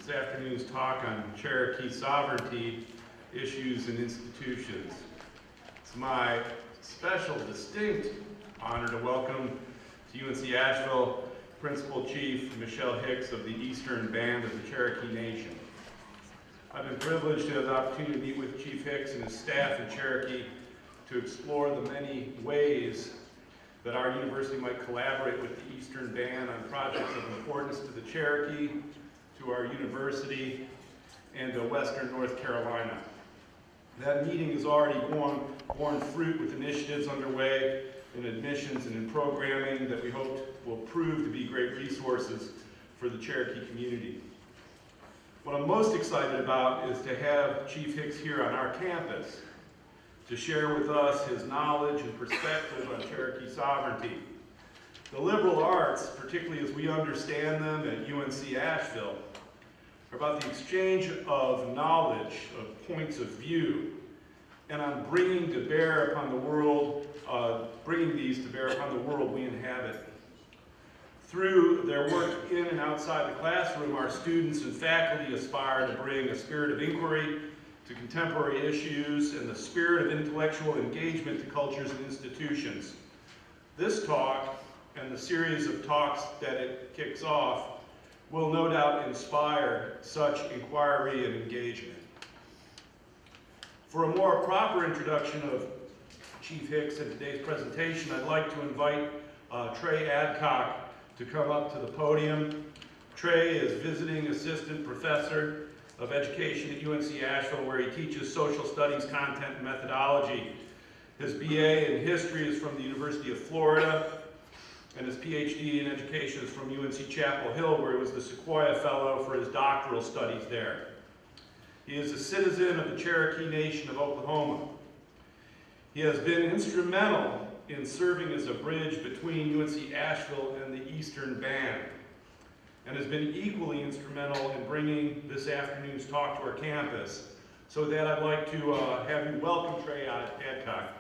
this afternoon's talk on Cherokee sovereignty, issues, and institutions. It's my special, distinct honor to welcome to UNC Asheville Principal Chief Michelle Hicks of the Eastern Band of the Cherokee Nation. I've been privileged to have the opportunity to meet with Chief Hicks and his staff in Cherokee to explore the many ways that our university might collaborate with the Eastern Band on projects of importance to the Cherokee, to our university, and to Western North Carolina. That meeting has already borne fruit with initiatives underway in admissions and in programming that we hope will prove to be great resources for the Cherokee community. What I'm most excited about is to have Chief Hicks here on our campus to share with us his knowledge and perspective on Cherokee sovereignty. The liberal arts, particularly as we understand them at UNC Asheville, are about the exchange of knowledge, of points of view, and on bringing these to bear upon the world we inhabit. Through their work in and outside the classroom, our students and faculty aspire to bring a spirit of inquiry to contemporary issues and the spirit of intellectual engagement to cultures and institutions. This talk and the series of talks that it kicks off will no doubt inspire such inquiry and engagement. For a more proper introduction of Chief Hicks in today's presentation, I'd like to invite Trey Adcock to come up to the podium. Trey is visiting assistant professor of education at UNC Asheville, where he teaches social studies, content, and methodology. His BA in history is from the University of Florida, and his PhD in education is from UNC Chapel Hill, where he was the Sequoia Fellow for his doctoral studies there. He is a citizen of the Cherokee Nation of Oklahoma. He has been instrumental in serving as a bridge between UNC Asheville and the Eastern Band, and has been equally instrumental in bringing this afternoon's talk to our campus. So with that, I'd like to have you welcome Trey Adcock.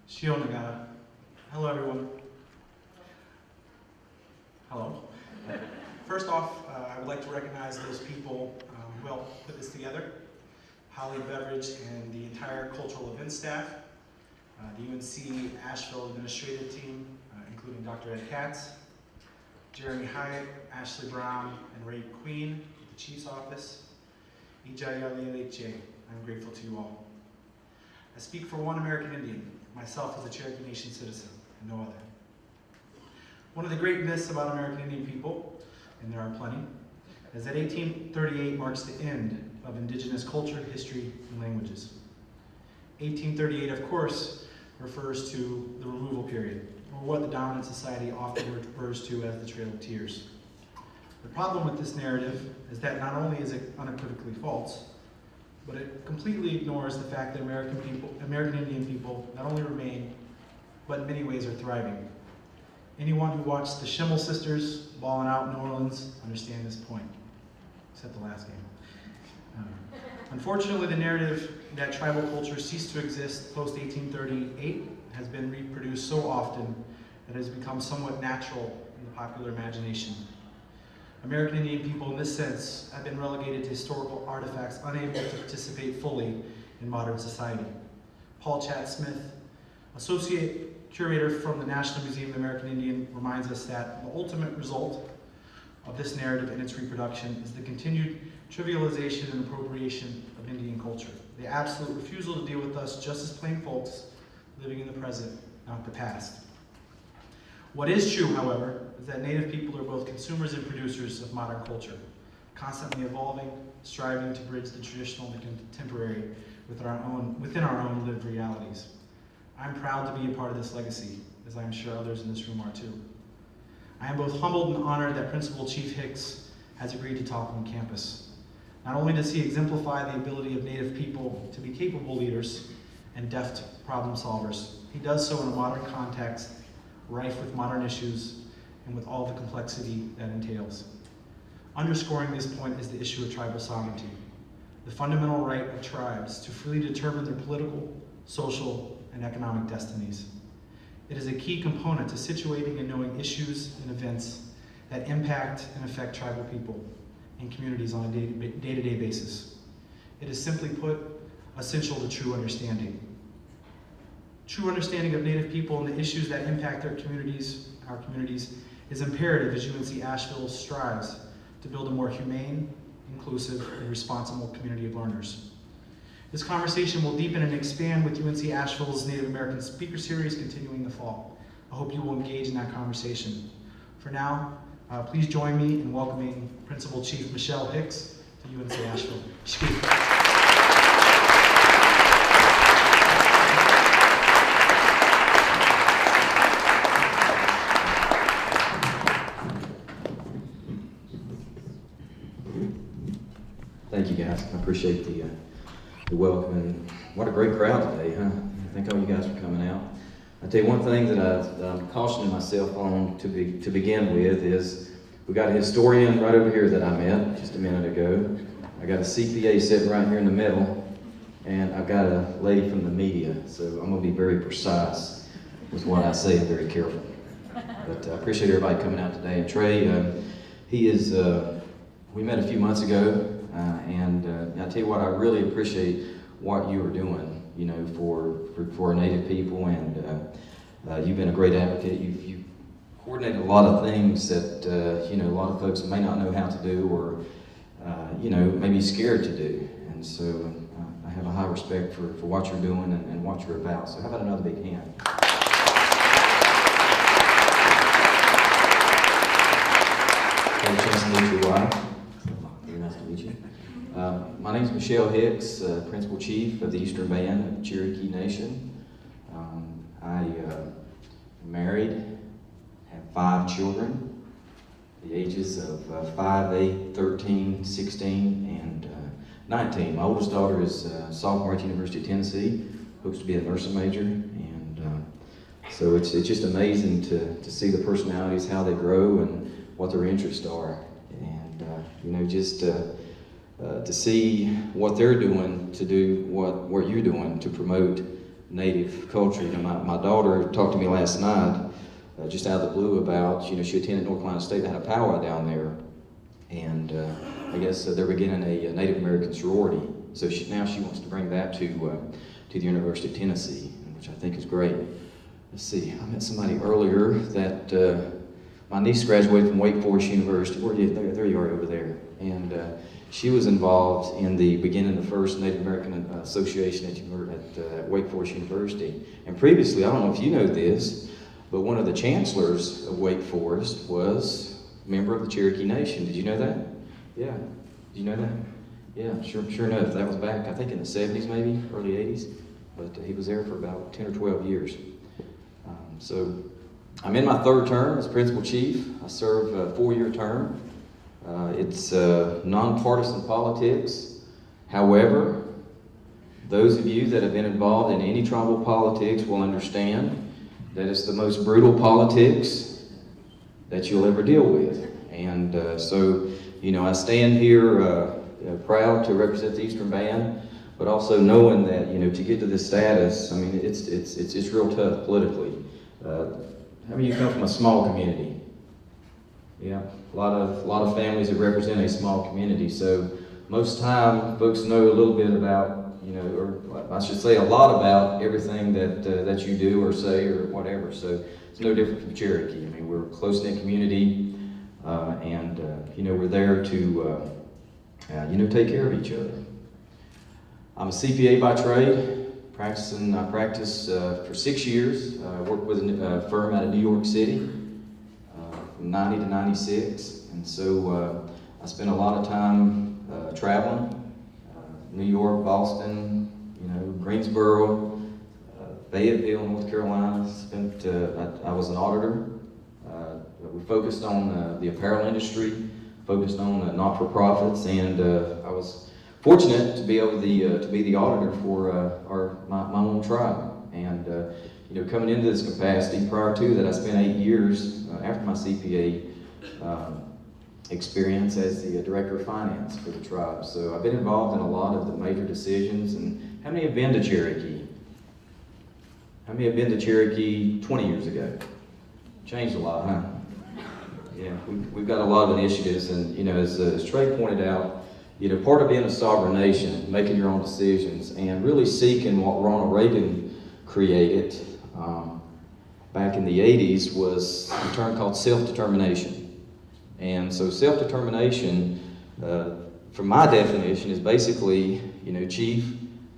Shio Nagata. Hello, everyone. Hello. First off, I would like to recognize those people who helped put this together. Holly Beveridge and the entire cultural events staff, the UNC Asheville administrative team, including Dr. Ed Katz, Jeremy Hyatt, Ashley Brown, and Ray Queen, the Chief's office. I'm grateful to you all. I speak for one American Indian, myself as a Cherokee Nation citizen, and no other. One of the great myths about American Indian people, and there are plenty, is that 1838 marks the end of indigenous culture, history, and languages. 1838, of course, refers to the removal period, or what the dominant society often refers to as the Trail of Tears. The problem with this narrative is that not only is it unequivocally false, but it completely ignores the fact that American Indian people not only remain, but in many ways are thriving. Anyone who watched the Schimmel sisters balling out in New Orleans understand this point, except the last game. Unfortunately, the narrative that tribal culture ceased to exist post-1838 has been reproduced so often that it has become somewhat natural in the popular imagination. American Indian people, in this sense, have been relegated to historical artifacts, unable to participate fully in modern society. Paul Chad Smith, associate curator from the National Museum of the American Indian, reminds us that the ultimate result of this narrative and its reproduction is the continued trivialization and appropriation of Indian culture. The absolute refusal to deal with us just as plain folks living in the present, not the past. What is true, however, is that Native people are both consumers and producers of modern culture, constantly evolving, striving to bridge the traditional and the contemporary within our own lived realities. I'm proud to be a part of this legacy, as I'm sure others in this room are too. I am both humbled and honored that Principal Chief Hicks has agreed to talk on campus. Not only does he exemplify the ability of Native people to be capable leaders and deft problem solvers, he does so in a modern context, rife with modern issues and with all the complexity that entails. Underscoring this point is the issue of tribal sovereignty, the fundamental right of tribes to freely determine their political, social, and economic destinies. It is a key component to situating and knowing issues and events that impact and affect tribal people and communities on a day-to-day basis. It is simply put, essential to true understanding. True understanding of Native people and the issues that impact our communities, is imperative as UNC Asheville strives to build a more humane, inclusive, and responsible community of learners. This conversation will deepen and expand with UNC Asheville's Native American Speaker Series continuing the fall. I hope you will engage in that conversation. For now, please join me in welcoming Principal Chief Michelle Hicks to UNC Asheville. Thank you guys. I appreciate the welcome, and what a great crowd today, huh? Thank all you guys for coming out. I'll tell you one thing that I'm cautioning myself on to begin with is we got a historian right over here that I met just a minute ago. I got a CPA sitting right here in the middle, and I've got a lady from the media, so I'm going to be very precise with what I say and very careful. But I appreciate everybody coming out today. And Trey, he is, we met a few months ago, and I tell you what, I really appreciate what you are doing, you know, for our Native people, and you've been a great advocate. You've coordinated a lot of things that you know, a lot of folks may not know how to do, or you know, maybe scared to do. And so I have a high respect for what you're doing and what you're about. So how about another big hand? Had a chance to meet your wife. Very nice to meet you. My name is Michelle Hicks, Principal Chief of the Eastern Band of the Cherokee Nation. I am married, have 5 children, the ages of 5, 8, 13, 16, and 19. My oldest daughter is a sophomore at the University of Tennessee, hopes to be a nursing major, and so it's just amazing to see the personalities, how they grow, and what their interests are, and you know, just to see what they're doing to do what you're doing to promote Native culture. You know, my daughter talked to me last night, just out of the blue, about, you know, she attended North Carolina State. They had a powwow down there, and I guess they're beginning a Native American sorority. So now she wants to bring that to the University of Tennessee, which I think is great. Let's see, I met somebody earlier that my niece graduated from Wake Forest University. There you are over there, and she was involved in the beginning of the first Native American Association at Wake Forest University. And previously, I don't know if you know this, but one of the chancellors of Wake Forest was a member of the Cherokee Nation. Did you know that? Yeah. Did you know that? Yeah, sure enough. That was back, I think, in the 70s, maybe, early 80s. But he was there for about 10 or 12 years. So I'm in my 3rd term as Principal Chief. I serve a 4-year term. It's nonpartisan politics. However, those of you that have been involved in any tribal politics will understand that it's the most brutal politics that you'll ever deal with. And so, you know, I stand here proud to represent the Eastern Band, but also knowing that, you know, to get to this status, I mean, it's real tough politically. How many of you come from a small community? Yeah, a lot of families that represent a small community. So most time, folks know a little bit about, you know, or I should say a lot about everything that you do or say or whatever. So it's no different from Cherokee. I mean, we're a close-knit community, and you know, we're there to you know, take care of each other. I'm a CPA by trade. I practiced for 6 years. I worked with a firm out of New York City from 90 to 96. And so I spent a lot of time traveling. New York, Boston, you know, Greensboro, Fayetteville, North Carolina. I was an auditor. We focused on the apparel industry, focused on not-for-profits, and I was fortunate to be able to be the auditor for my own tribe. And you know, coming into this capacity, prior to that, I spent 8 years after my CPA experience as the director of finance for the tribe. So I've been involved in a lot of the major decisions. And how many have been to Cherokee? How many have been to Cherokee 20 years ago? Changed a lot, huh? Yeah, we've got a lot of initiatives, and as Trey pointed out, part of being a sovereign nation, making your own decisions, and really seeking what Ronald Reagan created back in the 80s was a term called self-determination. And so self-determination, from my definition, is basically, chief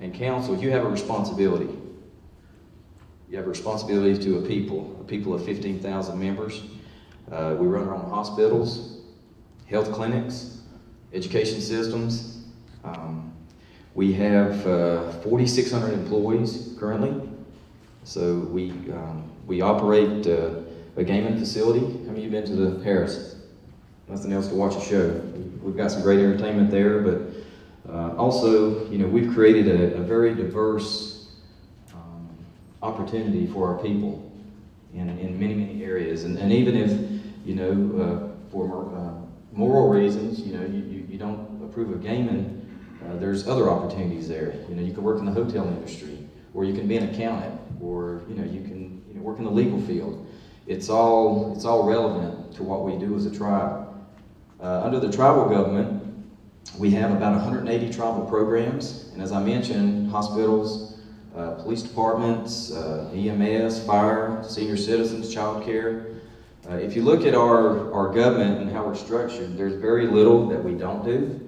and council, you have a responsibility. You have a responsibility to a people of 15,000 members. We run our own hospitals, health clinics, education systems. We have 4,600 employees currently. So we operate a gaming facility. How many of you have been to the Harris? Nothing else to watch a show. We've got some great entertainment there, but also, we've created a very diverse opportunity for our people in many, many areas. And even if, for moral reasons, you don't approve of gaming, there's other opportunities there. You can work in the hotel industry, or you can be an accountant, or you can work in the legal field. It's all relevant to what we do as a tribe. Under the tribal government, we have about 180 tribal programs, and as I mentioned, hospitals, police departments, EMS, fire, senior citizens, child care. If you look at our government and how we're structured, there's very little that we don't do.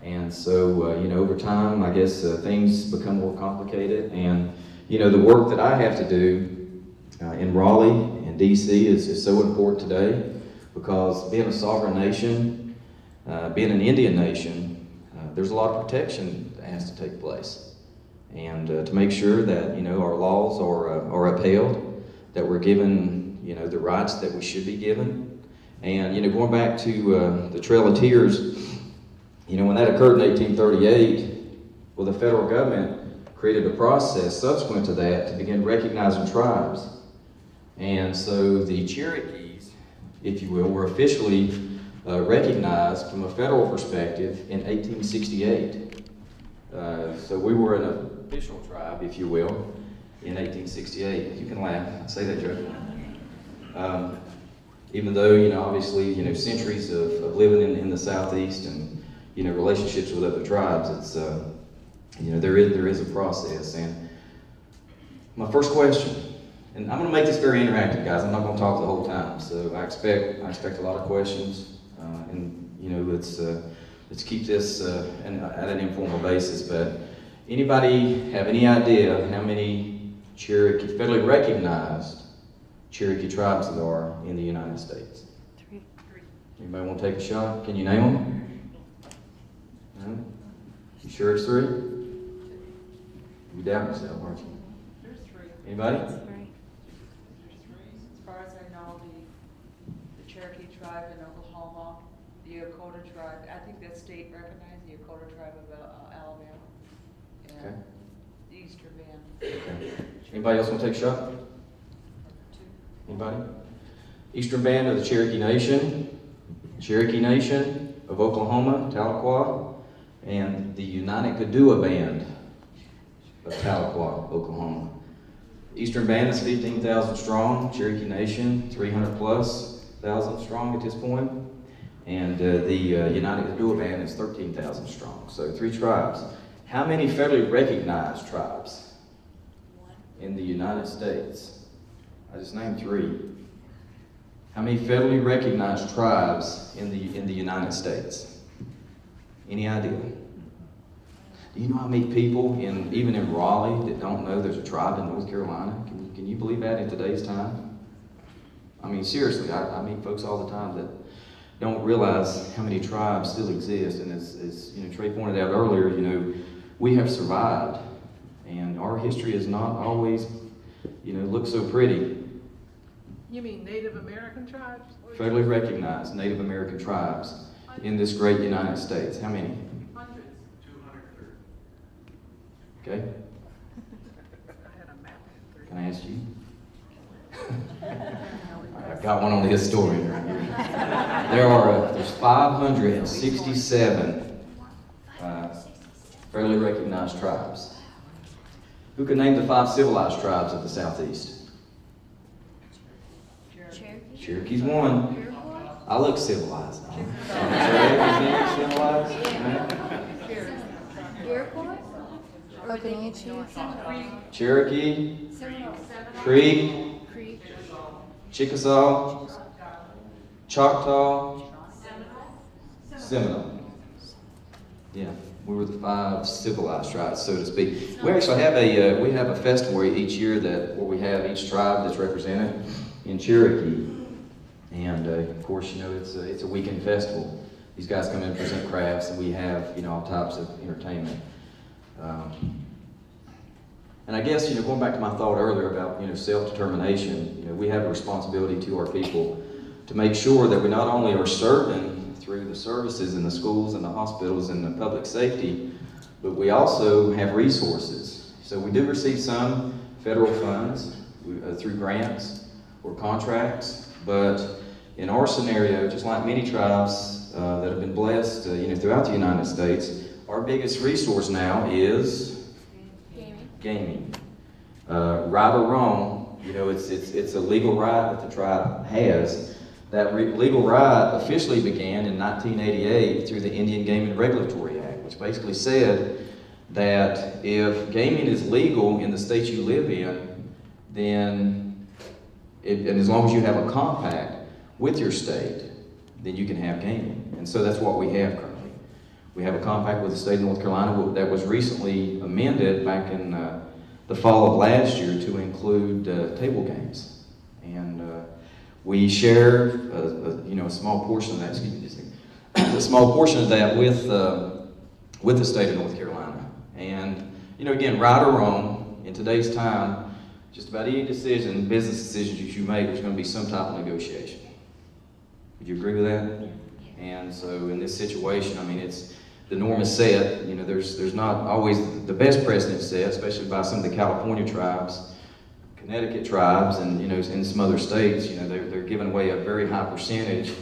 And so, over time, I guess things become more complicated. And, the work that I have to do in Raleigh and DC is so important today, because being a sovereign nation, being an Indian nation, there's a lot of protection that has to take place. And to make sure that, our laws are upheld, that we're given, the rights that we should be given. And, going back to the Trail of Tears, when that occurred in 1838, well, the federal government created a process subsequent to that to begin recognizing tribes. And so the Cherokees, if you will, were officially recognized from a federal perspective in 1868. So we were an official tribe, if you will, in 1868. You can laugh, I say that joke. Even though, obviously, centuries of living in the Southeast and, relationships with other tribes, it's, there is a process. And my first question, and I'm going to make this very interactive, guys. I'm not going to talk the whole time, so I expect a lot of questions, and let's keep this at an informal basis. But anybody have any idea how many Cherokee federally recognized Cherokee tribes there are in the United States? 3. Anybody want to take a shot? Can you name them? No? You sure it's 3? You doubt yourself, aren't you? There's 3. Anybody? 3. As far as I know, the Cherokee tribe in Oklahoma, the Dakota tribe, I think that state recognized the Dakota tribe of Alabama, and Okay. the Eastern Band. Okay. Anybody else want to take a shot? 2. Anybody? Eastern Band of the Cherokee Nation of Oklahoma, Tahlequah, and the United Kadua Band of Tahlequah, Oklahoma. Eastern Band is 15,000 strong, Cherokee Nation 300,000+ strong at this point, and the United Kadua Band is 13,000 strong. So 3 tribes. How many federally recognized tribes in the United States? I just named 3. How many federally recognized tribes in the United States? Any idea? Do you know how many people even in Raleigh that don't know there's a tribe in North Carolina? Can you believe that in today's time? I mean, seriously, I meet folks all the time that don't realize how many tribes still exist. And as Trey pointed out earlier, we have survived, and our history has not always, looked so pretty. You mean Native American tribes? Federally recognized Native American tribes in this great United States. How many? Hundreds. 230. Okay. I had a map. Can I ask you? I've got one on the historian right here. There's 567 federally recognized tribes. Who can name the 5 civilized tribes of the Southeast? Cherokee's one. I look civilized. Civilized? Iroquois? Comanche? Cherokee, Creek, Chickasaw, Choctaw, Seminole. Yeah, we were the 5 civilized tribes, so to speak. We actually have a festival each year where we have each tribe that's represented in Cherokee, and of course, it's a weekend festival. These guys come in and present crafts, and we have all types of entertainment. And I guess, going back to my thought earlier about, self-determination, we have a responsibility to our people to make sure that we not only are serving through the services in the schools and the hospitals and the public safety, but we also have resources. So we do receive some federal funds through grants or contracts, but in our scenario, just like many tribes that have been blessed, throughout the United States, our biggest resource now is gaming. Right or wrong, it's a legal right that the tribe has. That legal right officially began in 1988 through the Indian Gaming Regulatory Act, which basically said that if gaming is legal in the state you live in, then, and as long as you have a compact with your state, then you can have gaming. And so that's what we have currently. We have a compact with the state of North Carolina that was recently amended back in the fall of last year to include table games. And we share a small portion of that, a small portion of that with the state of North Carolina. And, again, right or wrong, in today's time, just about any decision, business decisions that you make, there's going to be some type of negotiation. Would you agree with that? And so in this situation, it's the norm is set. There's not always the best precedent set, especially by some of the California tribes, Connecticut tribes, and in some other states. They're giving away a very high percentage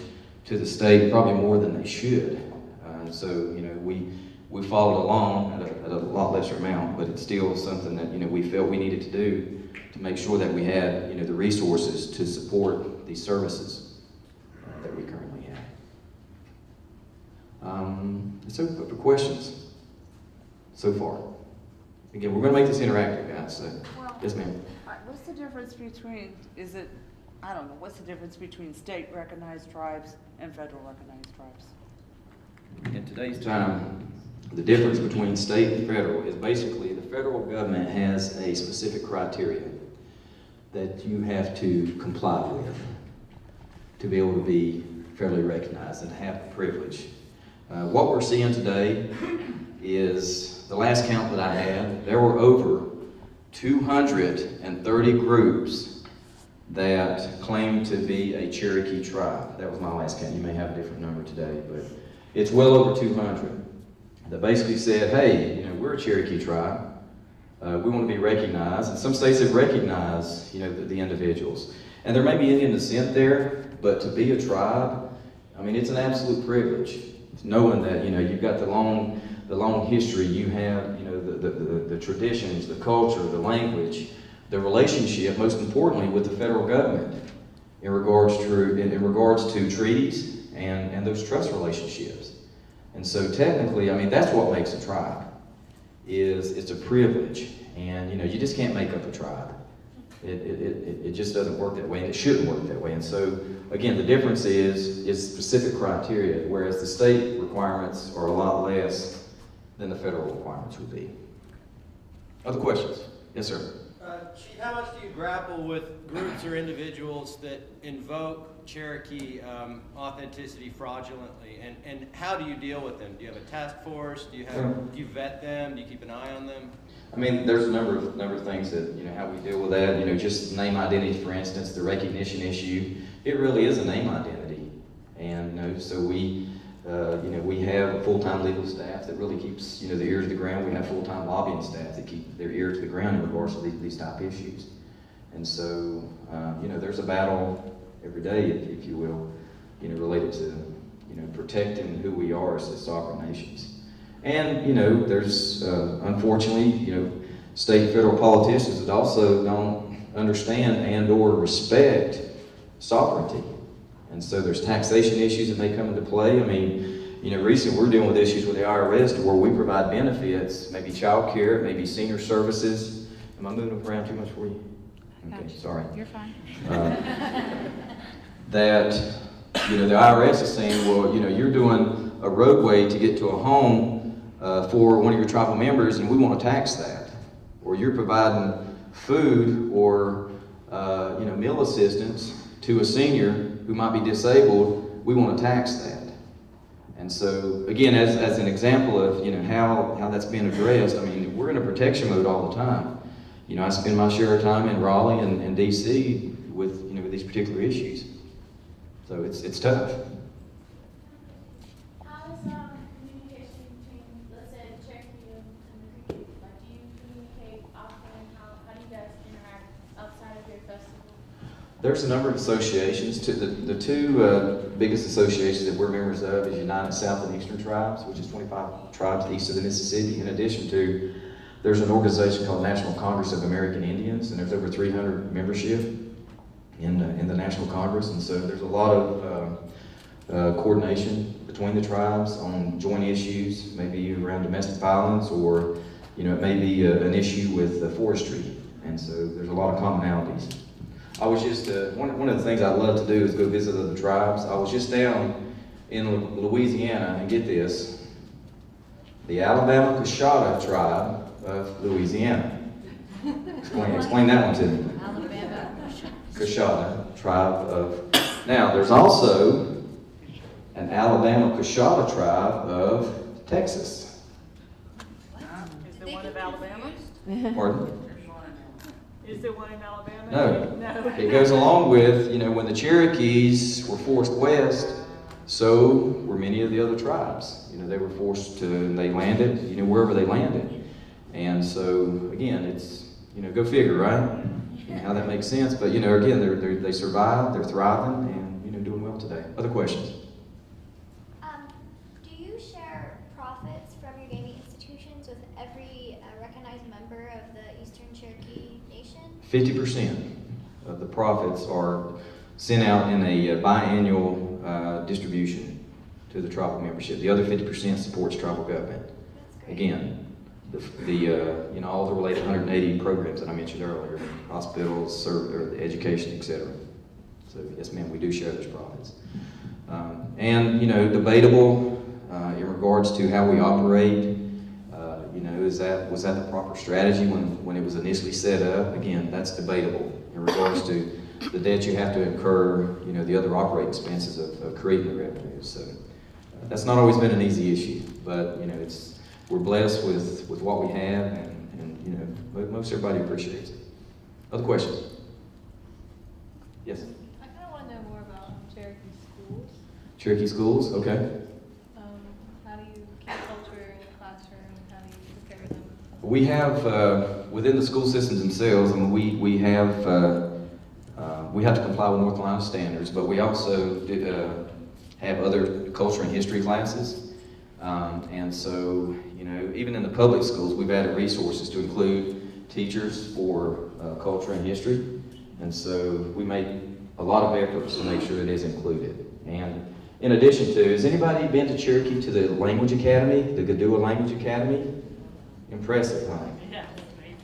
to the state, probably more than they should. And so we followed along at a lot lesser amount, but it's still something that we felt we needed to do to make sure that we had the resources to support these services that we currently have. Let's open up for questions so far. Again, we're going to make this interactive, guys. So, yes, ma'am. What's the difference between, what's the difference between state recognized tribes and federal recognized tribes? In today's time, the difference between state and federal is basically the federal government has a specific criteria that you have to comply with to be able to be federally recognized and have the privilege. What we're seeing today is, the last count that I had, there were over 230 groups that claimed to be a Cherokee tribe. That was my last count. You may have a different number today, but it's well over 200 that basically said, hey, we're a Cherokee tribe. We want to be recognized. And some states have recognized, the individuals. And there may be Indian descent there, but to be a tribe, it's an absolute privilege. Knowing that, you've got the long history, you have, the traditions, the culture, the language, the relationship, most importantly, with the federal government in regards to treaties and those trust relationships. And so technically, that's what makes a tribe, is it's a privilege. And, you just can't make up a tribe. It just doesn't work that way, and it shouldn't work that way. And so, again, the difference is specific criteria, whereas the state requirements are a lot less than the federal requirements would be. Other questions? Yes, sir. Chief, how much do you grapple with groups or individuals that invoke Cherokee authenticity fraudulently, and how do you deal with them? Do you have a task force? Do you vet them? Do you keep an eye on them? There's a number of things that, how we deal with that. Just name identity, for instance, the recognition issue. It really is a name identity. And, so we have a full-time legal staff that really keeps, the ear to the ground. We have full-time lobbying staff that keep their ear to the ground in regards to these type issues. And so, there's a battle every day, if you will, related to, protecting who we are as sovereign nations. And, there's, unfortunately, state and federal politicians that also don't understand and or respect sovereignty. And so there's taxation issues that may come into play. I mean, you know, recently we're dealing with issues with the IRS to where we provide benefits, maybe child care, maybe senior services. Am I moving around too much for you? Okay, sorry. You're fine. That, you know, the IRS is saying, well, you know, you're doing a roadway to get to a home for one of your tribal members, and we want to tax that. Or you're providing food or, you know, meal assistance to a senior who might be disabled, we want to tax that. And so, again, as an example of, you know, how that's being addressed, I mean, we're in a protection mode all the time. You know, I spend my share of time in Raleigh and DC with, you know, with these particular issues. So it's tough. How is communication between, let's say, the Cherokee and the Creek? Like, do you communicate often? How do you guys interact outside of your festival? There's a number of associations. The two biggest associations that we're members of is United South and Eastern Tribes, which is 25 tribes east of the Mississippi. In addition to, there's an organization called National Congress of American Indians, and there's over 300 membership in the National Congress, and so there's a lot of coordination between the tribes on joint issues, maybe around domestic violence, or, you know, it may be an issue with forestry, and so there's a lot of commonalities. I was just, one of the things I love to do is go visit other tribes. I was just down in Louisiana, and get this, the Alabama Coshada tribe of Louisiana. Explain that one to me. Alabama. Coshada tribe of, now there's also an Alabama Coshada tribe of Texas. Is there one in Alabama? Pardon? Is there one in Alabama? No. It goes along with, you know, when the Cherokees were forced west, so were many of the other tribes. You know, they were forced to, they landed, you know, wherever they landed. And so, again, it's, you know, go figure, right? How that makes sense. But, you know, again, they survived, they're thriving, and, you know, doing well today. Other questions? Do you share profits from your gaming institutions with every recognized member of the Eastern Cherokee Nation? 50% of the profits are sent out in a biannual distribution to the tribal membership. The other 50% supports tribal government. That's great. Again, you know, all the related 180 programs that I mentioned earlier, hospitals, or the education, etc. So yes, ma'am, we do share those profits. And, you know, debatable in regards to how we operate. You know, was that the proper strategy when it was initially set up? Again, that's debatable in regards to the debt you have to incur, you know, the other operating expenses of creating the revenues. So that's not always been an easy issue, but, you know, we're blessed with what we have, and you know, most everybody appreciates it. Other questions? Yes? I kind of want to know more about Cherokee schools. Cherokee schools, okay. How do you keep culture in the classroom? How do you prepare them? We have, within the school systems themselves, I mean, we have to comply with North Carolina standards, but we also have other culture and history classes. And so, you know, even in the public schools, we've added resources to include teachers for culture and history. And so we make a lot of efforts to make sure it is included. And in addition to, has anybody been to Cherokee to the Language Academy, the Gadua Language Academy? Impressive, huh?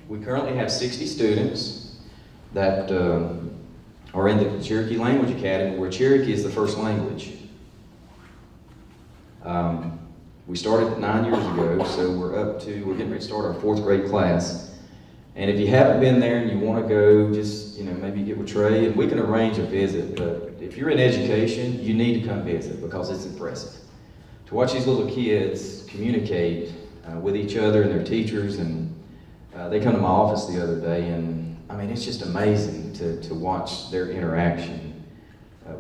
We currently have 60 students that are in the Cherokee Language Academy, where Cherokee is the first language. We started 9 years ago, so we're getting ready to start our 4th grade class. And if you haven't been there and you want to go, just, you know, maybe get with Trey, and we can arrange a visit. But if you're in education, you need to come visit, because it's impressive. To watch these little kids communicate with each other and their teachers, and they come to my office the other day, and I mean, it's just amazing to watch their interaction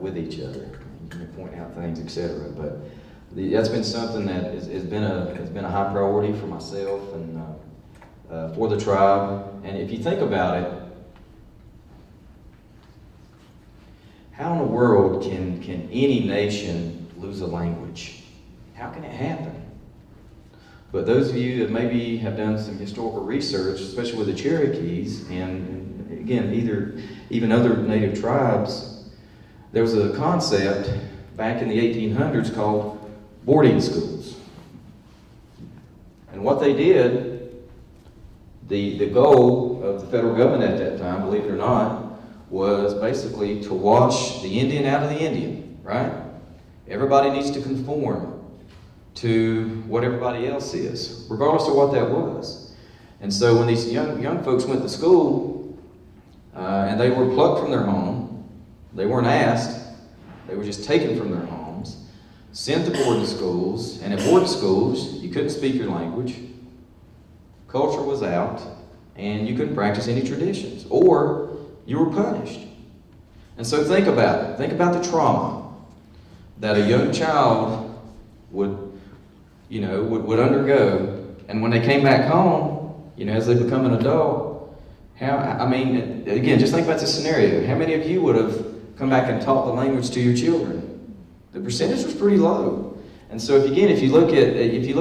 with each other. You can point out things, etc. But that's been something that has been a high priority for myself and for the tribe. And if you think about it, how in the world can any nation lose a language? How can it happen? But those of you that maybe have done some historical research, especially with the Cherokees, and again, even other native tribes, there was a concept back in the 1800s called boarding schools. And what they did, the goal of the federal government at that time, believe it or not, was basically to wash the Indian out of the Indian, right? Everybody needs to conform to what everybody else is, regardless of what that was. And so when these young folks went to school, and they were plucked from their home, they weren't asked, they were just taken from their homes, sent to boarding schools, and at boarding schools, you couldn't speak your language, culture was out, and you couldn't practice any traditions, or you were punished. And so think about it. Think about the trauma that a young child would undergo, and when they came back home, as they become an adult, again, just think about this scenario. How many of you would have come back and taught the language to your children? The percentage was pretty low. And so if you look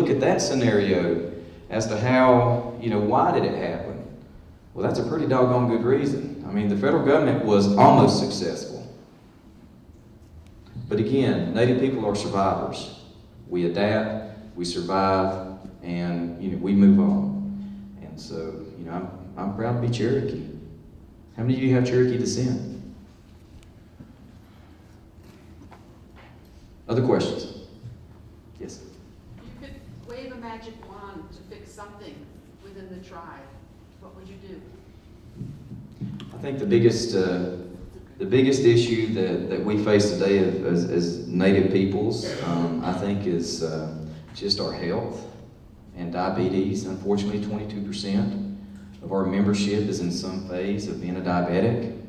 at that scenario as to how, why did it happen? Well, that's a pretty doggone good reason. I mean, the federal government was almost successful. But again, Native people are survivors. We adapt, we survive, and we move on. And so, I'm proud to be Cherokee. How many of you have Cherokee descent? Other questions? Yes? You could wave a magic wand to fix something within the tribe. What would you do? I think the biggest issue that we face today as Native peoples, I think, is just our health and diabetes. Unfortunately, 22% of our membership is in some phase of being a diabetic.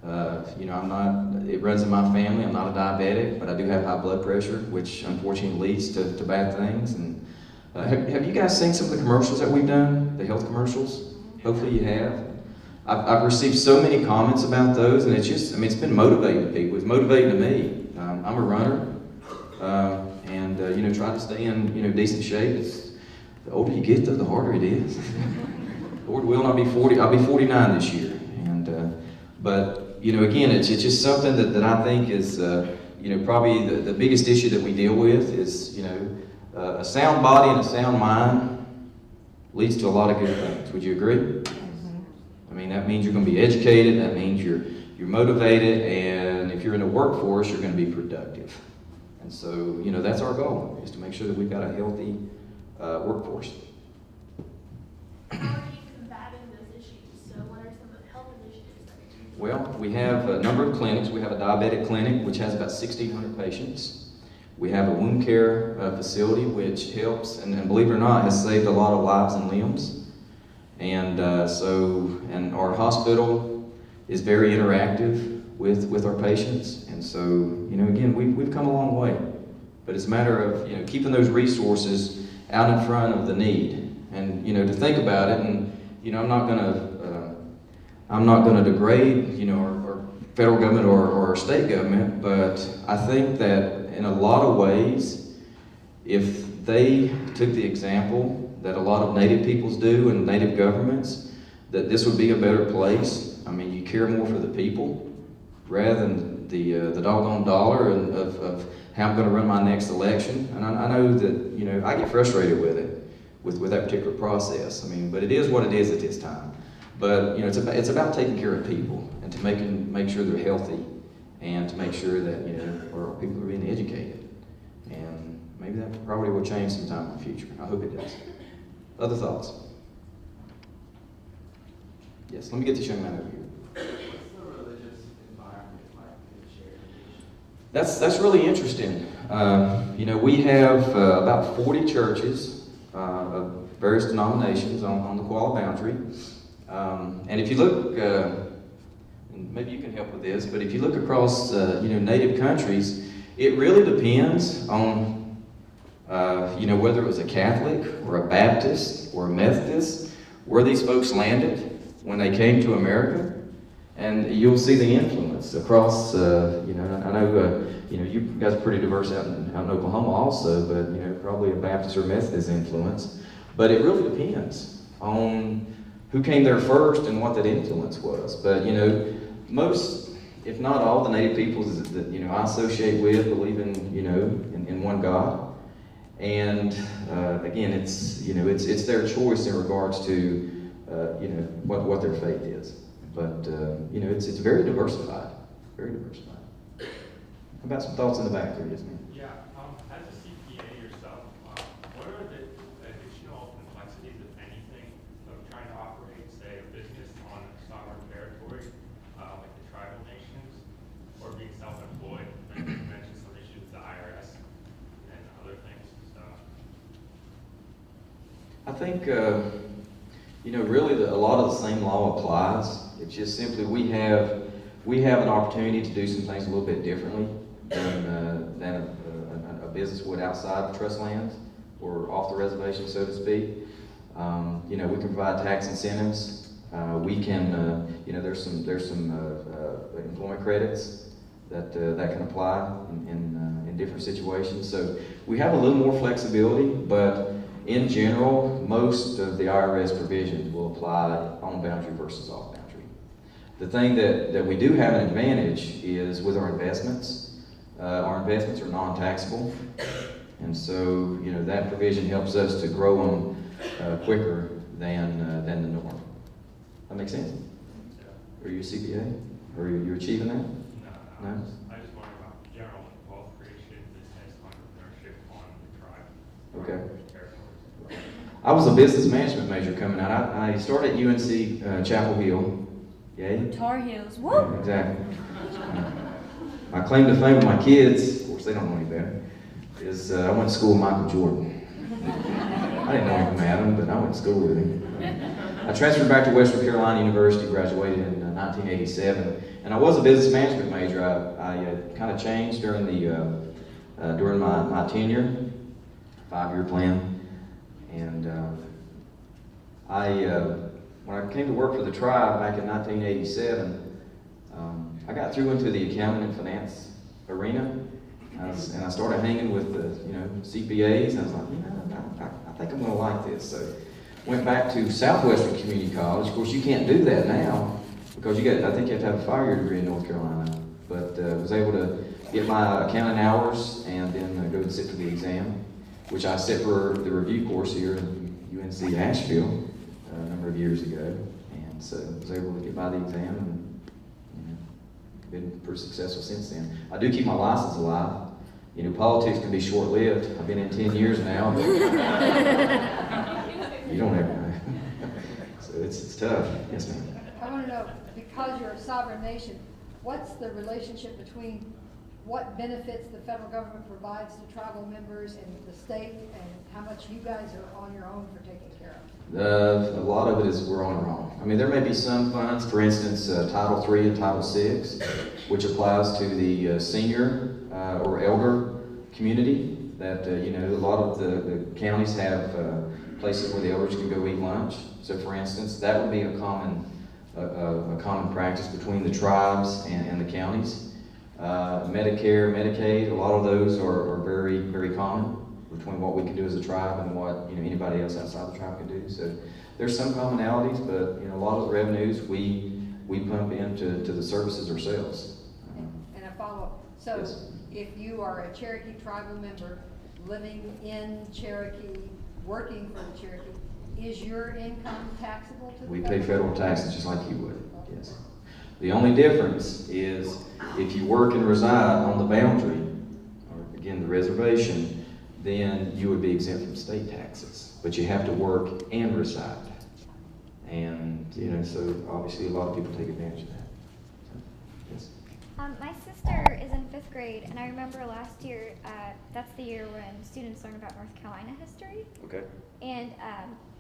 It runs in my family. I'm not a diabetic, but I do have high blood pressure, which unfortunately leads to bad things. And have you guys seen some of the commercials that we've done, the health commercials? Hopefully you have. I've received so many comments about those, and it's been motivating to people. It's motivating to me. I'm a runner, and try to stay in decent shape. The older you get, the harder it is. Lord willing, I'll be 40. I'll be 49 this year, but again, it's just something that I think is probably the biggest issue that we deal with is a sound body and a sound mind leads to a lot of good things. Would you agree? I mean, that means you're going to be educated, that means you're motivated, and if you're in the workforce, you're going to be productive. And so, that's our goal, is to make sure that we've got a healthy workforce. How are you combating those issues? So what are some of the health initiatives that you're doing? Well, we have a number of clinics. We have a diabetic clinic, which has about 1,600 patients. We have a wound care facility, which helps, and believe it or not, has saved a lot of lives and limbs. And and our hospital is very interactive with our patients. And so, again, we've come a long way. But it's a matter of, keeping those resources out in front of the need. And, to think about it, and, I'm not going to degrade, our federal government or our state government, but I think that in a lot of ways, if they took the example that a lot of Native peoples do and Native governments, that this would be a better place. I mean, you care more for the people rather than the doggone dollar of how I'm going to run my next election. And I know that, I get frustrated with it, with that particular process. I mean, but it is what it is at this time. But, it's about taking care of people and to make sure they're healthy and to make sure that, our people are being educated. And maybe that probably will change sometime in the future. I hope it does. Other thoughts? Yes, let me get this young man over here. What's the religious environment like in Cherokee? That's really interesting. We have about 40 churches of various denominations on the Koala boundary. And if you look, and maybe you can help with this, but if you look across, Native countries, it really depends on whether it was a Catholic or a Baptist or a Methodist, where these folks landed when they came to America. And you'll see the influence across, you know, I know, you know, you guys are pretty diverse out in Oklahoma also, but, you know, probably a Baptist or Methodist influence. But it really depends on who came there first and what that influence was. But, you know, most, if not all, the native peoples that, you know, I associate with believe in, you know, in one God. And, again, it's, you know, it's their choice in regards to, you know, what their faith is. But, you know, it's very diversified, very diversified. How about some thoughts in the back there, yes, ma'am? Yeah, as a CPA yourself, what are the additional complexities, if anything, of trying to operate, say, a business on sovereign territory, like the tribal nations, or being self-employed? You mentioned some issues with the IRS and other things, so. I think, you know, really a lot of the same law applies. It's just simply we have an opportunity to do some things a little bit differently than a business would outside the trust lands or off the reservation, so to speak. You know, we can provide tax incentives. We can, you know, there's some employment credits that can apply in different situations. So we have a little more flexibility, but in general, most of the IRS provisions will apply on boundary versus off boundary. The thing that we do have an advantage is with our investments. Our investments are non-taxable, and so, you know, that provision helps us to grow them quicker than the norm. That makes sense? Are you a CPA? Or you're achieving that? No? No? I just wonder about general wealth creation, business, entrepreneurship on the tribe. Okay. I was a business management major coming out. I started at UNC Chapel Hill. Yay? Tar Heels. Woo! Exactly. My claim to fame with my kids, of course they don't know any better, is I went to school with Michael Jordan. I didn't know him from Adam, but I went to school with him. I transferred back to Western Carolina University, graduated in 1987, and I was a business management major. I kind of changed during my tenure, 5-year plan, and when I came to work for the tribe back in 1987, I got through into the accounting and finance arena, and I started hanging with the, you know, CPAs, and I was like, you know, I think I'm going to like this. So went back to Southwestern Community College. Of course, you can't do that now because I think you have to have a 5-year degree in North Carolina. But was able to get my accounting hours and then go and sit for the exam, which I sit for the review course here in UNC Asheville a number of years ago, and so was able to get by the exam and, you know, been pretty successful since then. I do keep my license alive. You know, politics can be short-lived. I've been in 10 years now, but you don't ever know. So it's tough. Yes, ma'am. I want to know, because you're a sovereign nation, what's the relationship between what benefits the federal government provides to tribal members and the state, and how much you guys are on your own for taking care of? A lot of it is we're on our own. I mean, there may be some funds, for instance, Title III and Title VI, which applies to the senior or elder community. That, you know, a lot of the counties have places where the elders can go eat lunch. So, for instance, that would be a common practice between the tribes and the counties. Medicare, Medicaid, a lot of those are very, very common between what we can do as a tribe and what, you know, anybody else outside the tribe can do. So there's some commonalities, but, you know, a lot of the revenues we pump into the services ourselves. And a follow-up. So yes. If you are a Cherokee tribal member living in Cherokee, working for the Cherokee, is your income taxable to the We pay federal taxes just like you would, yes. The only difference is if you work and reside on the boundary, or again, the reservation, then you would be exempt from state taxes. But you have to work and reside. And, you know, so obviously a lot of people take advantage of that. So, yes. My sister is in 5th grade, and I remember last year, that's the year when students learn about North Carolina history. Okay. And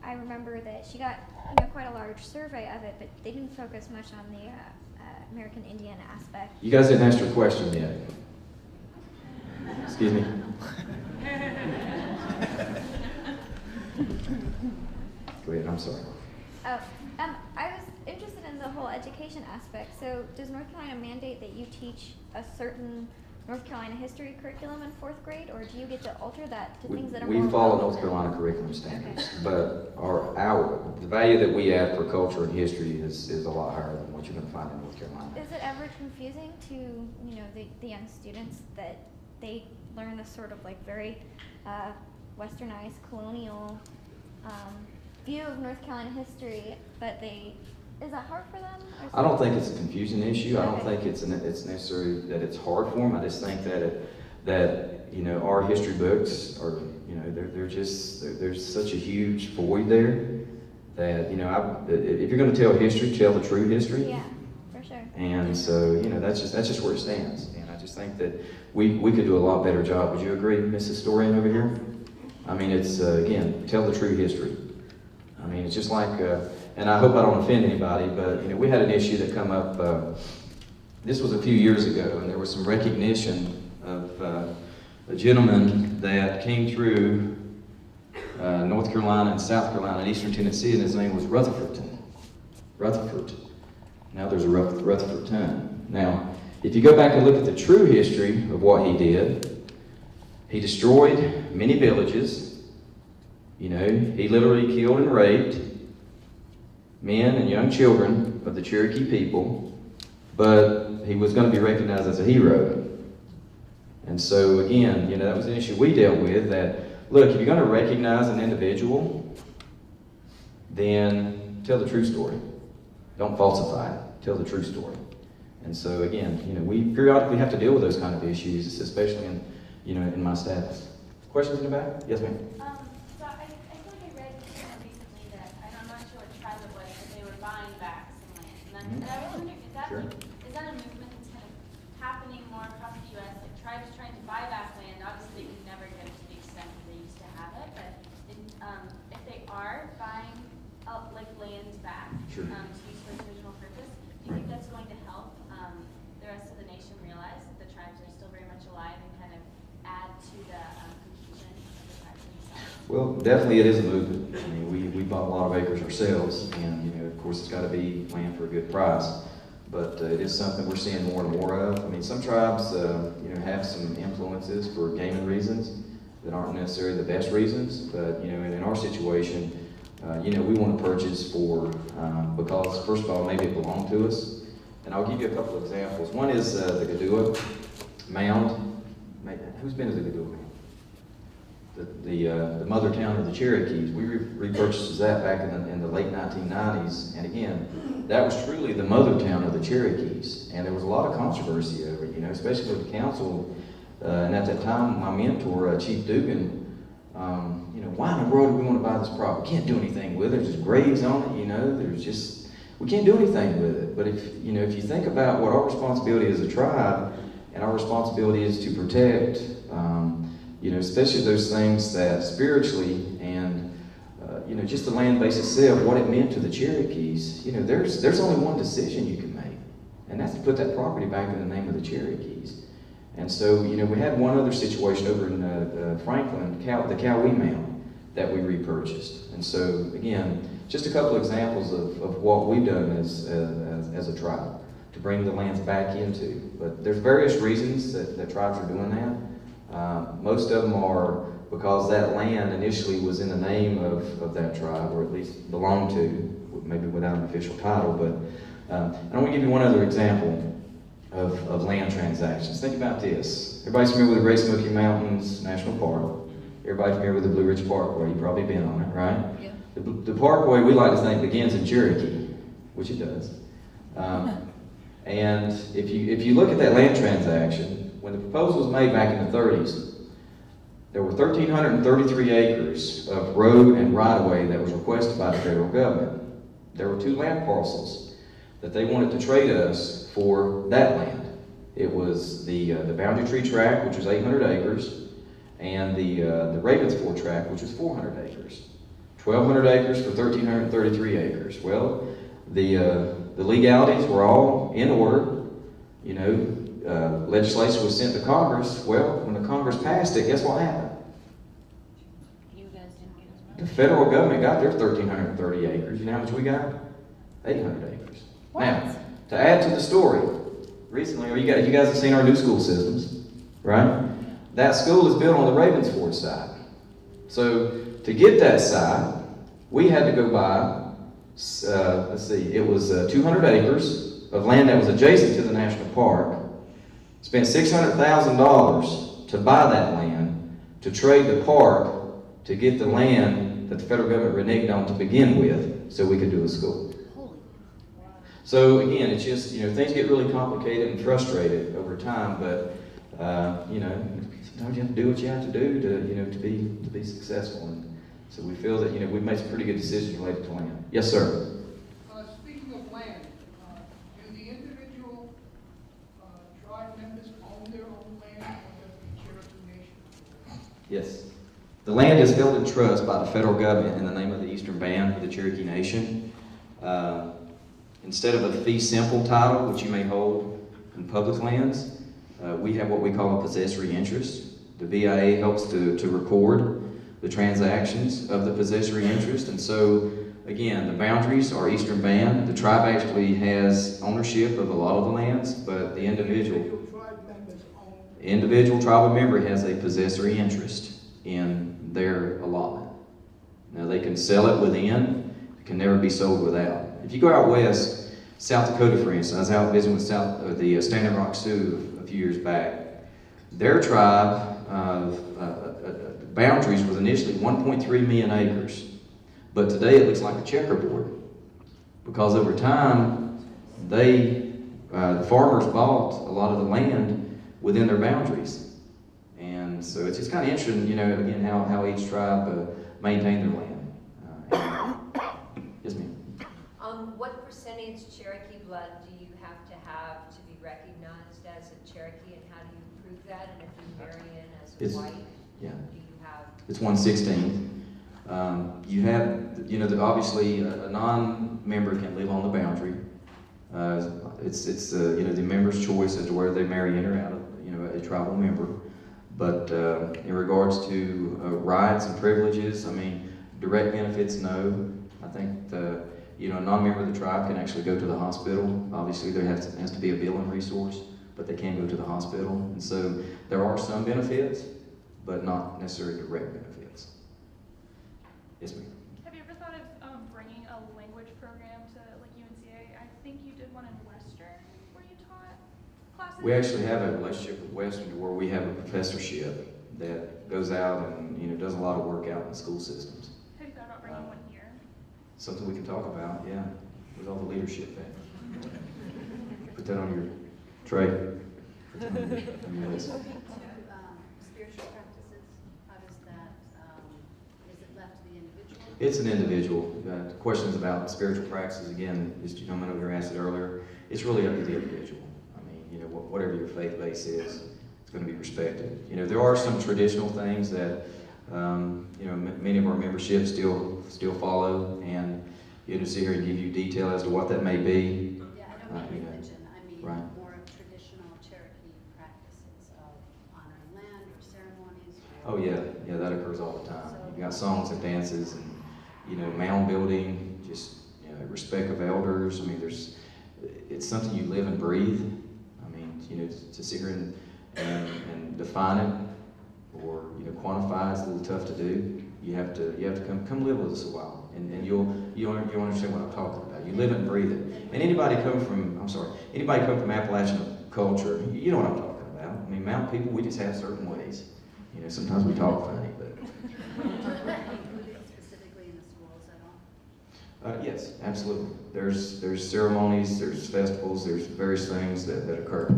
I remember that she got, you know, quite a large survey of it, but they didn't focus much on the American Indian aspect. You guys didn't ask your question yet. Excuse me. Go ahead, I'm sorry. Oh, I was interested in the whole education aspect. So does North Carolina mandate that you teach a certain North Carolina history curriculum in 4th grade, or do you get to alter that to things that are more We follow relevant? North Carolina curriculum standards, but the value that we add for culture and history is a lot higher than what you're going to find in North Carolina. Is it ever confusing to, you know, the young students that they learn this sort of like very westernized colonial view of North Carolina history, but is that hard for them? I don't think it's a confusion issue. I don't Okay. think it's necessary that it's hard for them. I just think that you know, our history books are, you know, there's such a huge void there that, you know, if you're going to tell history, tell the true history. Yeah, for sure. And so, you know, that's just where it stands. And I just think that we could do a lot better job. Would you agree, Miss Historian over here? I mean, it's again, tell the true history. I mean, it's just like, and I hope I don't offend anybody, but you know, we had an issue that come up. This was a few years ago, and there was some recognition of a gentleman that came through North Carolina and South Carolina and Eastern Tennessee, and his name was Rutherford. Now there's a Rutherford ton. Now, if you go back and look at the true history of what he did, he destroyed many villages. You know, he literally killed and raped men and young children of the Cherokee people, but he was going to be recognized as a hero. And so again, you know, that was an issue we dealt with, that, look, if you're going to recognize an individual, then tell the true story. Don't falsify it. Tell the true story. And so again, you know, we periodically have to deal with those kind of issues, especially in, you know, in my status. Questions in the back? Yes, ma'am. So I feel like I read recently that, I'm not sure what tribe it was, but they were buying back some land. And I was wondering, is that a movement that's kind of happening more across the U.S.? Like tribes trying to buy back land, obviously they can never get it to the extent that they used to have it, but if they are buying like land back to use for its original purpose, do you think that's going to help the rest of the nation realize that the tribes are still very much alive and kind of add to the confusion of the tribes themselves? Well, definitely it is a movement. I mean, we bought a lot of acres ourselves, and you know, of course, it's got to be land for a good price. But it is something we're seeing more and more of. I mean, some tribes, you know, have some influences for gaming reasons that aren't necessarily the best reasons. But you know, in our situation, you know, we want to purchase for because first of all, maybe it belonged to us. And I'll give you a couple of examples. One is the Gadua Mound. Who's been to the Gadua Mound? The mother town of the Cherokees. We repurchased that back in the late 1990s, and again, that was truly the mother town of the Cherokees. And there was a lot of controversy over it, you know, especially with the council. And at that time, my mentor, Chief Dugan, you know, why in the world do we want to buy this property? We can't do anything with it. There's just graves on it, you know. We can't do anything with it. But if you think about what our responsibility as a tribe, and our responsibility is to protect. You know, especially those things that spiritually and, you know, just the land base itself, what it meant to the Cherokees, you know, there's only one decision you can make, and that's to put that property back in the name of the Cherokees. And so, you know, we had one other situation over in Franklin, the Cowee Mound, that we repurchased. And so, again, just a couple examples of what we've done as a tribe to bring the lands back into. But there's various reasons that tribes are doing that. Most of them are because that land initially was in the name of that tribe, or at least belonged to, maybe without an official title. But and I want to give you one other example of land transactions. Think about this. Everybody's familiar with the Great Smoky Mountains National Park. Everybody familiar with the Blue Ridge Parkway? You've probably been on it, right? Yeah. The parkway, we like to think, begins in Cherokee, which it does. And if you look at that land transaction, when the proposal was made back in the 30s, there were 1,333 acres of road and right-of-way that was requested by the federal government. There were 2 land parcels that they wanted to trade us for that land. It was the Boundary Tree Tract, which was 800 acres, and the Ravensford Tract, which was 400 acres. 1,200 acres for 1,333 acres. Well, the legalities were all in order. You know, legislation was sent to Congress. Well, when the Congress passed it, guess what happened? You guys didn't get as much. The federal government got their 1,330 acres. You know how much we got? 800 acres. Now, to add to the story, recently, you guys have seen our new school systems, right? That school is built on the Ravensford side. So to get that side, we had to go buy, let's see, it was 200 acres of land that was adjacent to the national park. Spent $600,000 to buy that land, to trade the park, to get the land that the federal government reneged on to begin with, so we could do a school. So again, it's just, things get really complicated and frustrated over time, but sometimes you have to do what you have to do to be successful. And so we feel that we've made some pretty good decisions related to land. Yes, sir. Speaking of land, do the individual tribe members own their own land, or does the Cherokee Nation? Yes. The land is held in trust by the federal government in the name of the Eastern Band of the Cherokee Nation. Instead of a fee simple title, which you may hold in public lands, we have what we call a possessory interest. The BIA helps to record the transactions of the possessory interest, and so again, the boundaries are Eastern Band. The tribe actually has ownership of a lot of the lands, but the individual tribal member has a possessory interest in their allotment. Now they can sell it within, it can never be sold without. If you go out west, South Dakota for instance, I was out visiting with the Standing Rock Sioux a few years back. Their tribe boundaries was initially 1.3 million acres, but today it looks like a checkerboard because over time the farmers bought a lot of the land within their boundaries, and so it's just kind of interesting, again how each tribe maintained their land. Yes, ma'am. What percentage Cherokee blood do you have to be recognized as a Cherokee, and how do you prove that? And if you marry in as a wife, yeah, do you have? It's 1/16. You have, obviously a non-member can live on the boundary. It's the member's choice as to whether they marry in or out of, a tribal member. But in regards to rights and privileges, direct benefits, no. I think a non-member of the tribe can actually go to the hospital. Obviously, there has to be a billing resource, but they can go to the hospital. And so there are some benefits, but not necessarily direct benefits. Yes, ma'am. Have you ever thought of bringing a language program to UNCA? I think you did one in Western where you taught classes. We actually have a relationship with Western where we have a professorship that goes out and does a lot of work out in school systems. Have you thought about bringing one here? Something we can talk about, yeah, with all the leadership thing. Put that on your tray. Put that on your list. Spiritual practices, how does that, is it left to the individual? It's an individual. Questions about spiritual practices, again, as you know, you were asked it earlier, it's really up to the individual. Whatever your faith base is, it's going to be respected. There are some traditional things that many of our memberships still follow, and to sit here and give you detail as to what that may be. Yeah, I don't mean religion. I mean right. more of traditional Cherokee practices of honoring land or ceremonies. Oh yeah, that occurs all the time. You've got songs and dances, and mound building, just respect of elders. It's something you live and breathe. To sit here and define it or quantify it's a little tough to do. You have to come live with us a while, and you'll understand what I'm talking about. You live it and breathe it. And anybody come from Appalachian culture, you know what I'm talking about. Mountain people, we just have certain ways. Sometimes we talk funny, but. Specifically in the schools at all? Yes, absolutely. There's ceremonies, there's festivals, there's various things that occur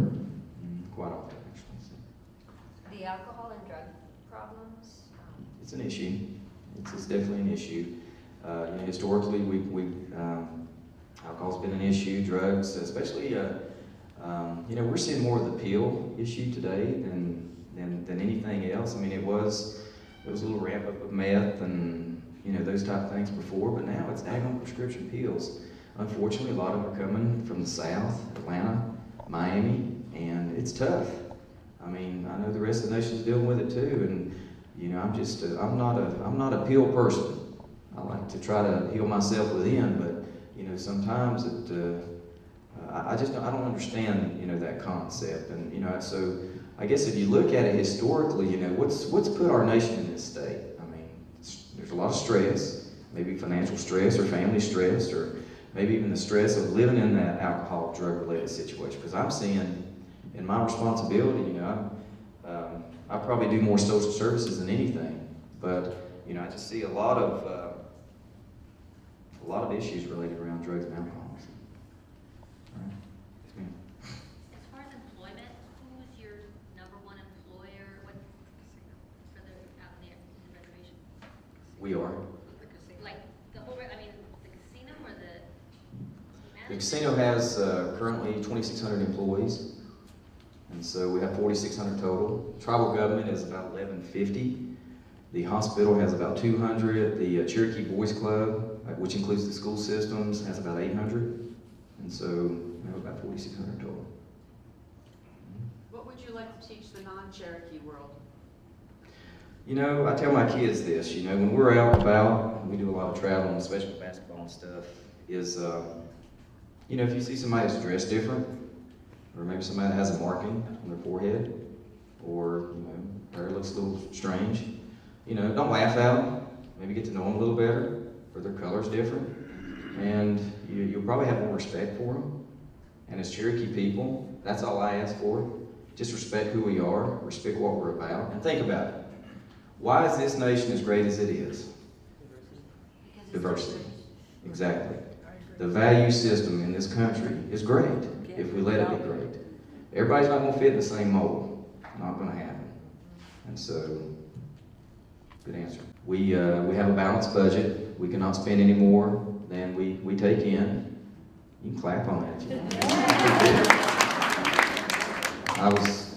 quite often, actually. The alcohol and drug problems? It's an issue. It's definitely an issue. Historically, alcohol's been an issue. Drugs, especially, we're seeing more of the pill issue today than anything else. There was a little ramp up of meth and those type of things before, but now it's ag prescription pills. Unfortunately, a lot of them are coming from the South, Atlanta, Miami, and it's tough. I know the rest of the nation's dealing with it too, and I'm not a pill person. I like to try to heal myself within, but you know, sometimes I just don't, I don't understand, you know, that concept. And, you know, so I guess if you look at it historically, you know, what's put our nation in this state? I mean, there's a lot of stress, maybe financial stress or family stress, or maybe even the stress of living in that alcohol, drug-related situation. Because I'm seeing in my responsibility, you know, I probably do more social services than anything, but, you know, I just see a lot of issues related around drugs and alcohol. All right. Yes, ma'am. As far as employment, who is your number one employer? What further out in the reservation? We are. Like the whole, I mean, the casino or the The casino has currently 2,600 employees, and so we have 4,600 total. Tribal government is about 1,150. The hospital has about 200. The Cherokee Boys Club, which includes the school systems, has about 800. And so we have about 4,600 total. What would you like to teach the non-Cherokee world? You know, I tell my kids this, you know, when we're out and about, we do a lot of traveling, especially with basketball and stuff, is, you know, if you see somebody that's dressed different, or maybe somebody that has a marking on their forehead, or, you know, hair looks a little strange, you know, don't laugh at them. Maybe get to know them a little better, or their color's different. And you'll probably have more respect for them. And as Cherokee people, that's all I ask for. Just respect who we are, respect what we're about, and think about it. Why is this nation as great as it is? Diversity. Exactly. The value system in this country is great if we let it be great. Everybody's not going to fit in the same mold. Not going to happen. And so, good answer. We have a balanced budget. We cannot spend any more than we take in. You can clap on that if you want. I was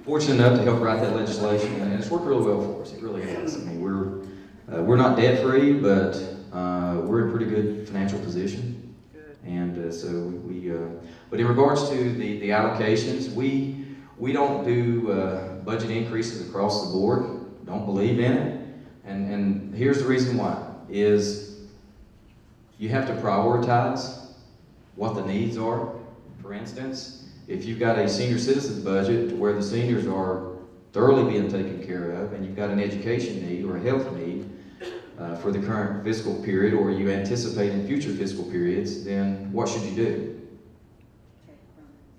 fortunate enough to help write that legislation, and it's worked really well for us. It really has. I mean, we're not debt free, but we're in pretty good financial position. And so but in regards to the allocations, we don't do budget increases across the board. Don't believe in it. And here's the reason why, is you have to prioritize what the needs are. For instance, if you've got a senior citizens budget to where the seniors are thoroughly being taken care of, and you've got an education need or a health need for the current fiscal period, or you anticipate in future fiscal periods, then what should you do?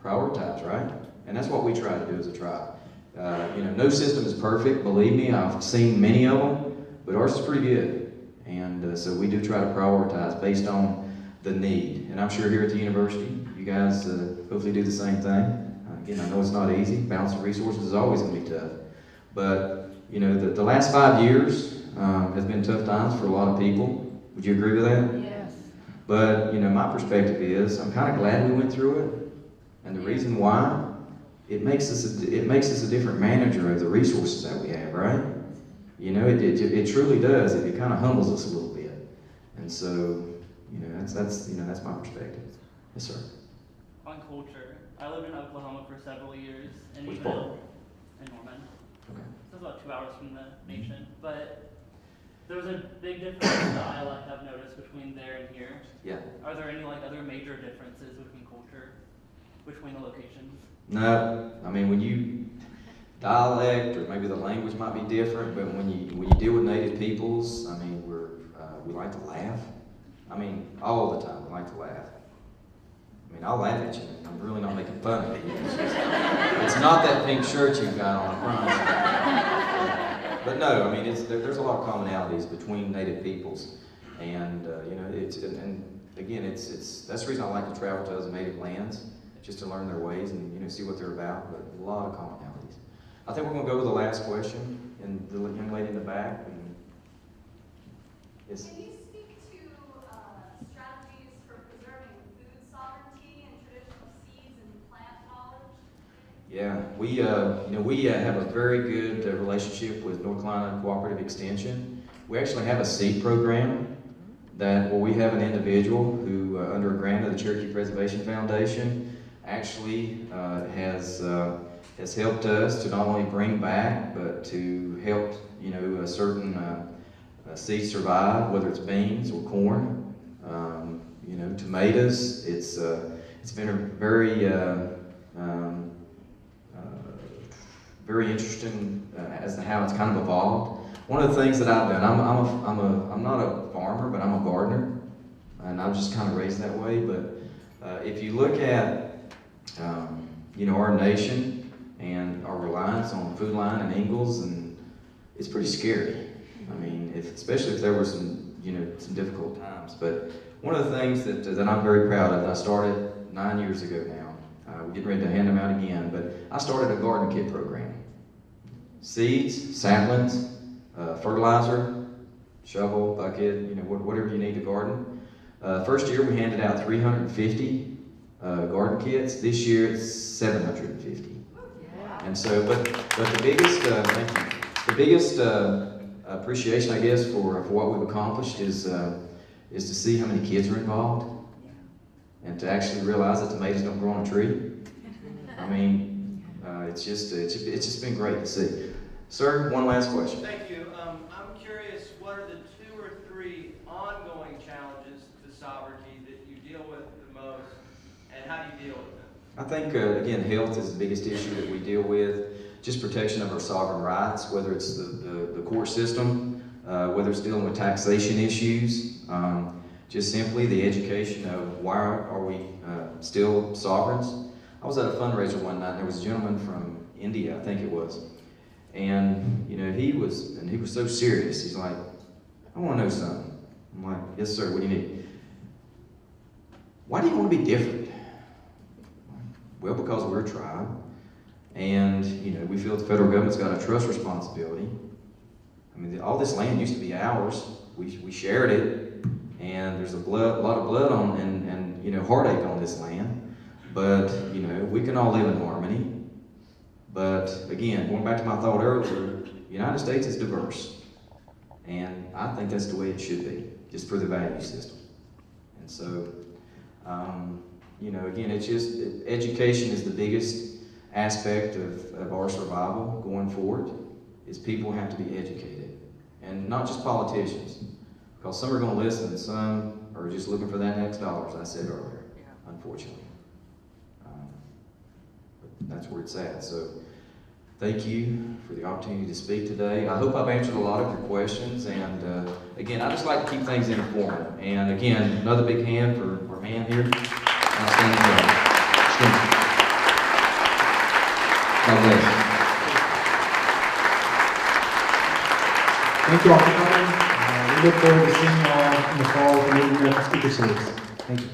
Prioritize, right? And that's what we try to do as a tribe. You know, no system is perfect, believe me, I've seen many of them, but ours is pretty good. And so we do try to prioritize based on the need. And I'm sure here at the university, you guys hopefully do the same thing. Again, I know it's not easy. Balancing resources is always going to be tough. But, you know, the last 5 years has been tough times for a lot of people. Would you agree with that? Yes. But, you know, my perspective is I'm kind of glad we went through it. And the reason why, it makes us a different manager of the resources that we have, right? You know, it truly does. It kind of humbles us a little bit. And so, you know, that's my perspective. Yes, sir. On culture, I lived in Oklahoma for several years, and Which even part? in Norman. Okay. So it's about 2 hours from the nation. But there was a big difference in the dialect I've noticed between there and here. Yeah. Are there any other major differences between culture between the locations? No, I mean, when you dialect, or maybe the language might be different, but when you deal with native peoples, I mean, we like to laugh. I mean, all the time we like to laugh. I mean, I'll laugh at you. I'm really not making fun of you. It's not that pink shirt you've got on, I promise. But no, I mean, there's a lot of commonalities between native peoples, and you know, again, that's the reason I like to travel to those native lands, just to learn their ways and, you know, see what they're about. But a lot of commonalities. I think we're going to go to the last question, and the young lady in the back. Yes. Can you speak to strategies for preserving food sovereignty and traditional seeds and plant knowledge? Yeah, we have a very good relationship with North Carolina Cooperative Extension. We actually have a seed program where we have an individual who, under a grant of the Cherokee Preservation Foundation, actually has helped us to not only bring back, but to help, you know, a certain seeds survive, whether it's beans or corn. You know, tomatoes. It's been a very very interesting as to how it's kind of evolved. One of the things that I've done, I'm not a farmer, but I'm a gardener, and I'm just kind of raised that way. But if you look at you know, our nation and our reliance on Food Line and Ingalls, and it's pretty scary. I mean, especially if there were some, you know, some difficult times. But one of the things that I'm very proud of, I started 9 years ago now. We're getting ready to hand them out again, but I started a garden kit program. Seeds, saplings, fertilizer, shovel, bucket, you know, whatever you need to garden. First year we handed out 350 garden kits. This year it's 750. And so, but the biggest, thank you. The biggest appreciation, I guess, for what we've accomplished is to see how many kids are involved, and to actually realize that tomatoes don't grow on a tree. I mean, it's just been great to see. Sir, one last question. Thank you. I'm curious, what are the 2 or 3 ongoing challenges to sovereignty that you deal with the most, and how do you deal with them? I think, again, health is the biggest issue that we deal with. Just protection of our sovereign rights, whether it's the court system, whether it's dealing with taxation issues, just simply the education of why are we still sovereigns. I was at a fundraiser one night, and there was a gentleman from India, I think it was, and you know, he was so serious. He's like, I want to know something. I'm like, yes sir, what do you need? Why do you want to be different? Well, because we're a tribe, and you know, we feel the federal government's got a trust responsibility. I mean, all this land used to be ours. We shared it, and there's a lot of blood on and you know, heartache on this land. But you know, we can all live in harmony. But again, going back to my thought earlier, the United States is diverse, and I think that's the way it should be, just for the value system. And so, you know, again, it's just education is the biggest aspect of our survival going forward. Is people have to be educated, and not just politicians, because some are going to listen, and some are just looking for that next dollar, as I said earlier. Unfortunately. That's where it's at. So thank you for the opportunity to speak today. I hope I've answered a lot of your questions, and again, I just like to keep things informal. And again, another big hand for our man here. Outstanding job. God bless. Thank you all for coming. We look forward to seeing you all in the fall for the speaker series. Thank you.